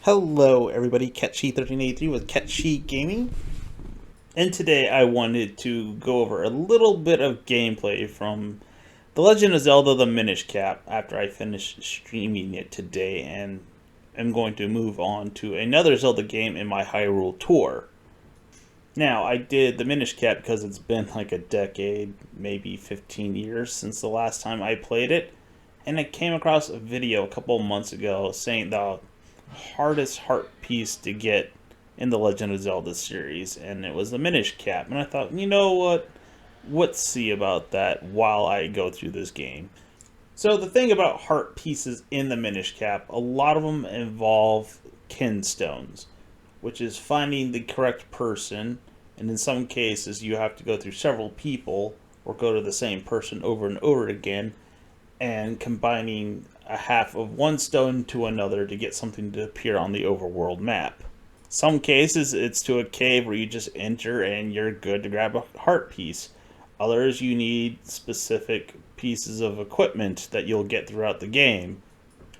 Hello everybody, CatShe1383 with CatShe Gaming. And today I wanted to go over a little bit of gameplay from The Legend of Zelda The Minish Cap after I finish streaming it today, and I'm going to move on to another Zelda game in my Hyrule tour. Now, I did The Minish Cap because it's been like a decade, maybe 15 years since the last time I played it, and I came across a video a couple of months ago saying the hardest heart piece to get in the Legend of Zelda series, and it was the Minish Cap. And I thought, you know what? Let's see about that while I go through this game. So the thing about heart pieces in the Minish Cap, a lot of them involve kinstones, which is finding the correct person, and in some cases you have to go through several people or go to the same person over and over again and combining a half of one stone to another to get something to appear on the overworld map. Some cases it's to a cave where you just enter and you're good to grab a heart piece. Others you need specific pieces of equipment that you'll get throughout the game.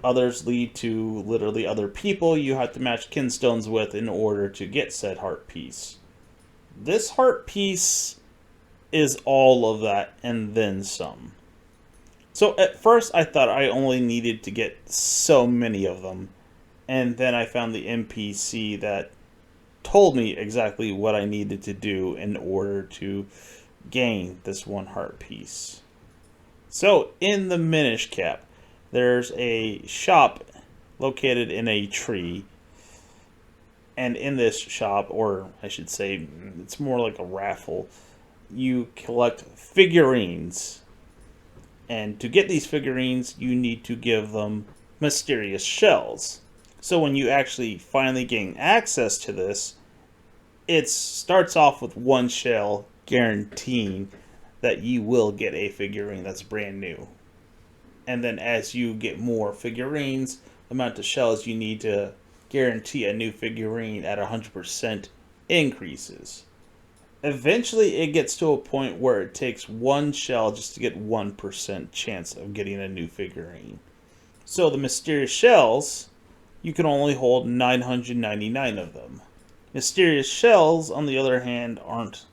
Others lead to literally other people you have to match kinstones with in order to get said heart piece. This heart piece is all of that and then some. So at first I thought I only needed to get so many of them, and then I found the NPC that told me exactly what I needed to do in order to gain this one heart piece. So in the Minish Cap, there's a shop located in a tree, and in this shop, or I should say it's more like a raffle, you collect figurines. And to get these figurines, you need to give them mysterious shells. So when you actually finally gain access to this, it starts off with one shell guaranteeing that you will get a figurine that's brand new. And then as you get more figurines, the amount of shells you need to guarantee a new figurine at 100% increases. Eventually, it gets to a point where it takes one shell just to get 1% chance of getting a new figurine. So the mysterious shells, you can only hold 999 of them. Mysterious shells, on the other hand, aren't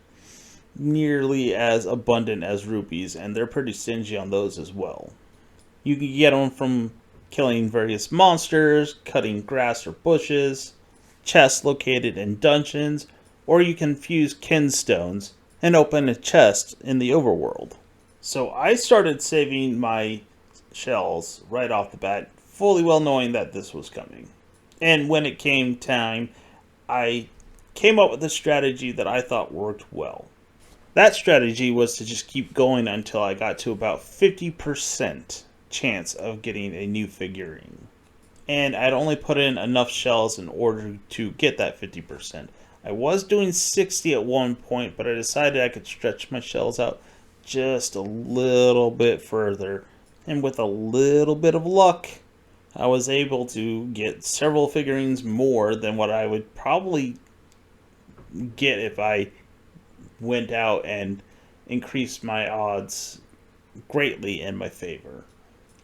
nearly as abundant as rupees, and they're pretty stingy on those as well. You can get them from killing various monsters, cutting grass or bushes, chests located in dungeons, or you can fuse kinstones and open a chest in the overworld. So I started saving my shells right off the bat, fully well knowing that this was coming. And when it came time, I came up with a strategy that I thought worked well. That strategy was to just keep going until I got to about 50% chance of getting a new figurine. And I'd only put in enough shells in order to get that 50%. I was doing 60 at one point, but I decided I could stretch my shells out just a little bit further. And with a little bit of luck, I was able to get several figurines more than what I would probably get if I went out and increased my odds greatly in my favor.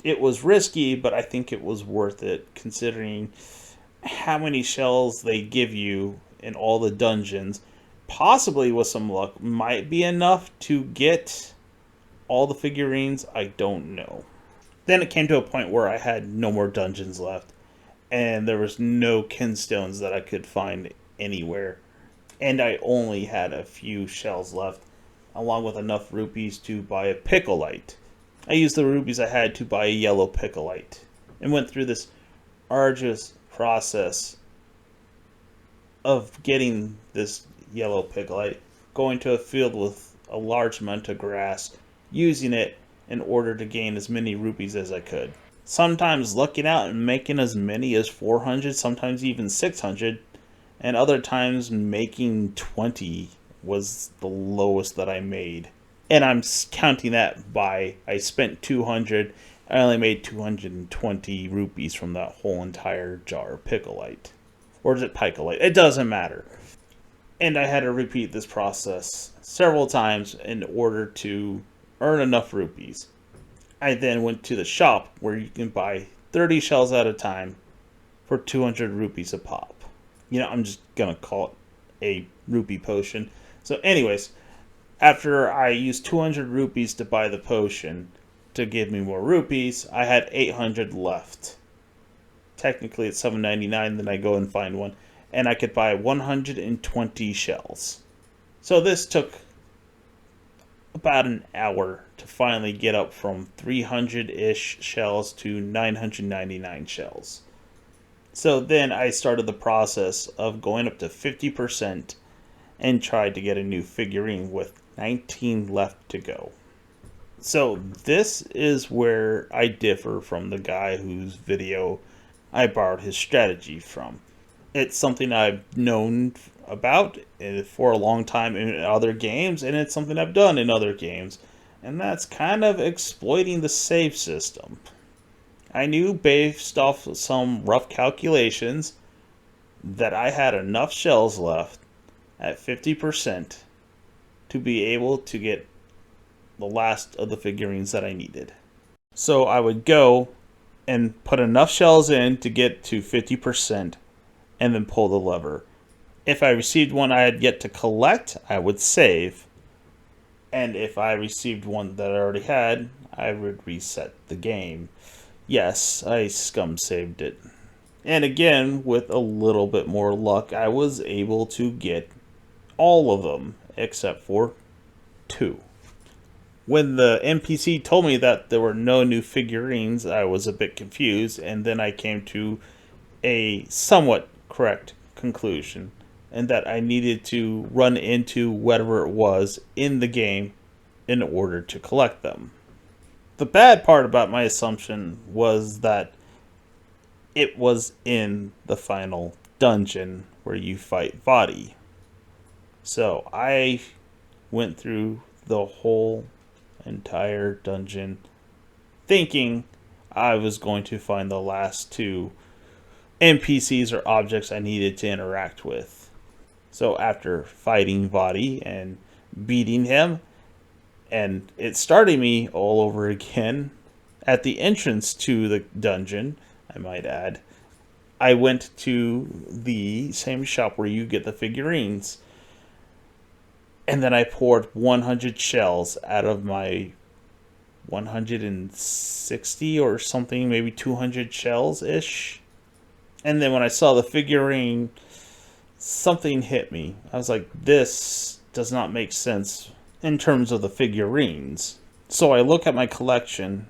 It was risky, but I think it was worth it considering how many shells they give you in all the dungeons. Possibly with some luck might be enough to get all the figurines. I don't know. Then it came to a point where I had no more dungeons left, and there was no kinstones that I could find anywhere, and I only had a few shells left, along with enough rupees to buy a pickleite. I used the rupees I had to buy a yellow pickleite, and went through this arduous process of getting this yellow pickleite, going to a field with a large amount of grass, using it in order to gain as many rupees as I could. Sometimes lucking out and making as many as 400, sometimes even 600, and other times making 20 was the lowest that I made. And I'm counting that by I spent 200, I only made 220 rupees from that whole entire jar of pickleite. Or is it picolite? It doesn't matter. And I had to repeat this process several times in order to earn enough rupees. I then went to the shop where you can buy 30 shells at a time for 200 rupees a pop. I'm just gonna call it a rupee potion. So anyways, after I used 200 rupees to buy the potion to give me more rupees, I had 800 left. Technically it's 799, then I go and find one, and I could buy 120 shells. So this took about an hour to finally get up from 300-ish shells to 999 shells. So then I started the process of going up to 50% and tried to get a new figurine with 19 left to go. So this is where I differ from the guy whose video I borrowed his strategy from. It's something I've known about for a long time in other games, and it's something I've done in other games, and that's kind of exploiting the save system. I knew based off some rough calculations that I had enough shells left at 50% to be able to get the last of the figurines that I needed. So I would go and put enough shells in to get to 50% and then pull the lever. If I received one I had yet to collect, I would save. And if I received one that I already had, I would reset the game. Yes, I scum saved it. And again, with a little bit more luck, I was able to get all of them except for 2. When the NPC told me that there were no new figurines, I was a bit confused, and then I came to a somewhat correct conclusion, and that I needed to run into whatever it was in the game in order to collect them. The bad part about my assumption was that it was in the final dungeon where you fight Vadi. So I went through the whole entire dungeon thinking I was going to find the last 2 NPCs or objects I needed to interact with. So after fighting Vadi and beating him, and it started me all over again at the entrance to the dungeon, I might add, I went to the same shop where you get the figurines. And then I poured 100 shells out of my 160 or something, maybe 200 shells-ish. And then when I saw the figurine, something hit me. I was like, this does not make sense in terms of the figurines. So I look at my collection,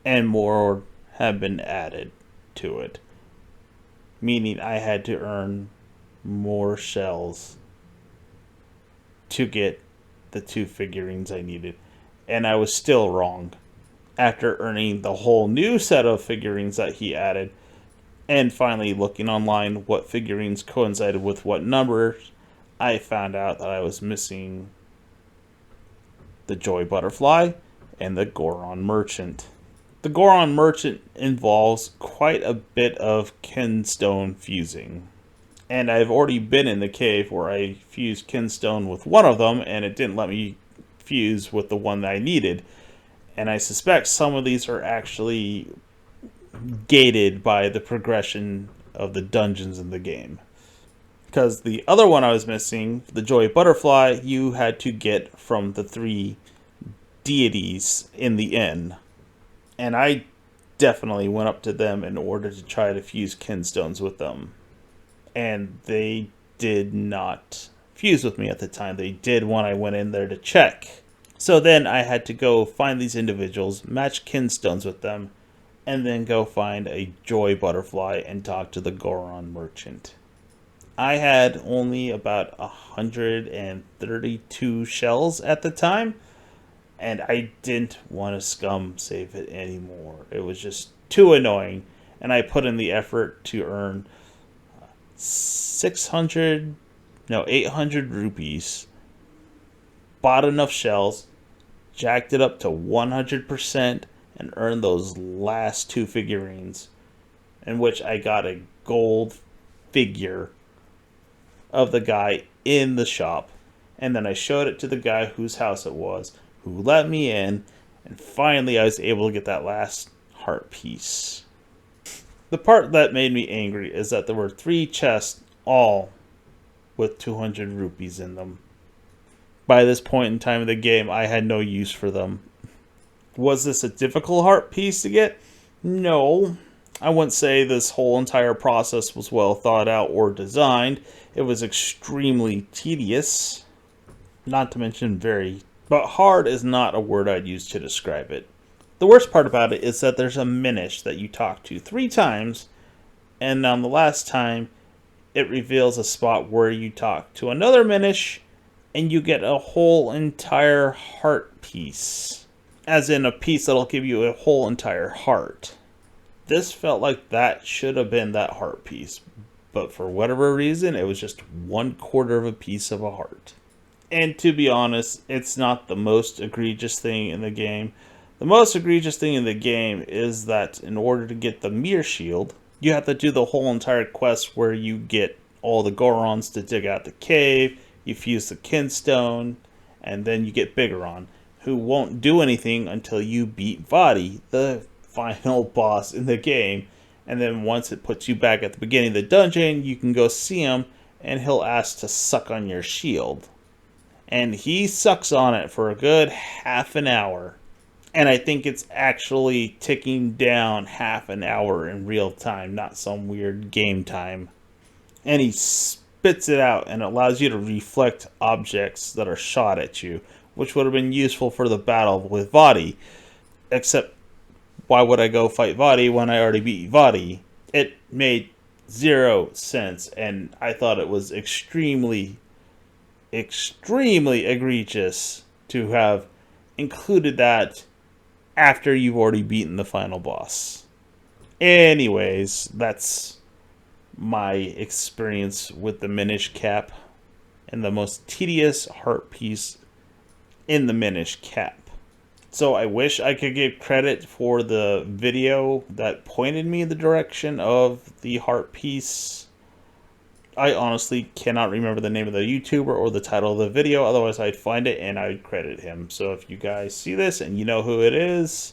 and more have been added to it. Meaning I had to earn more shells to get the 2 figurines I needed. And I was still wrong. After earning the whole new set of figurines that he added, and finally looking online what figurines coincided with what numbers, I found out that I was missing the Joy Butterfly and the Goron Merchant. The Goron Merchant involves quite a bit of Kinstone fusing. And I've already been in the cave where I fused Kinstone with one of them, and it didn't let me fuse with the one that I needed. And I suspect some of these are actually gated by the progression of the dungeons in the game. Because the other one I was missing, the Joy Butterfly, you had to get from the 3 deities in the inn. And I definitely went up to them in order to try to fuse Kinstones with them. And they did not fuse with me at the time. They did when I went in there to check. So then I had to go find these individuals, match Kinstones with them, and then go find a Joy Butterfly and talk to the Goron Merchant. I had only about 132 shells at the time, and I didn't want to scum save it anymore. It was just too annoying, and I put in the effort to earn 800 rupees, bought enough shells, jacked it up to 100%, and earned those last 2 figurines, in which I got a gold figure of the guy in the shop, and then I showed it to the guy whose house it was, who let me in, and finally I was able to get that last heart piece. The part that made me angry is that there were 3 chests, all with 200 rupees in them. By this point in time of the game, I had no use for them. Was this a difficult heart piece to get? No. I wouldn't say this whole entire process was well thought out or designed. It was extremely tedious, not to mention very... But hard is not a word I'd use to describe it. The worst part about it is that there's a Minish that you talk to 3 times, and on the last time, it reveals a spot where you talk to another Minish, and you get a whole entire heart piece. As in a piece that'll give you a whole entire heart. This felt like that should have been that heart piece, but for whatever reason, it was just 1/4 of a piece of a heart. And to be honest, it's not the most egregious thing in the game. The most egregious thing in the game is that in order to get the mirror shield, you have to do the whole entire quest where you get all the Gorons to dig out the cave, you fuse the Kinstone, and then you get Bigoron, who won't do anything until you beat Vadi, the final boss in the game. And then once it puts you back at the beginning of the dungeon, you can go see him, and he'll ask to suck on your shield. And he sucks on it for a good half an hour. And I think it's actually ticking down half an hour in real time, not some weird game time. And he spits it out and allows you to reflect objects that are shot at you, which would have been useful for the battle with Vadi. Except, why would I go fight Vadi when I already beat Vadi? It made 0 sense, and I thought it was extremely egregious to have included that after you've already beaten the final boss. Anyways, that's my experience with the Minish Cap and the most tedious heart piece in the Minish Cap. So I wish I could give credit for the video that pointed me in the direction of the heart piece. I honestly cannot remember the name of the YouTuber or the title of the video, otherwise I'd find it and I'd credit him. So if you guys see this and you know who it is,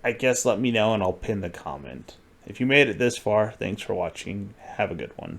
I guess let me know and I'll pin the comment. If you made it this far, thanks for watching. Have a good one.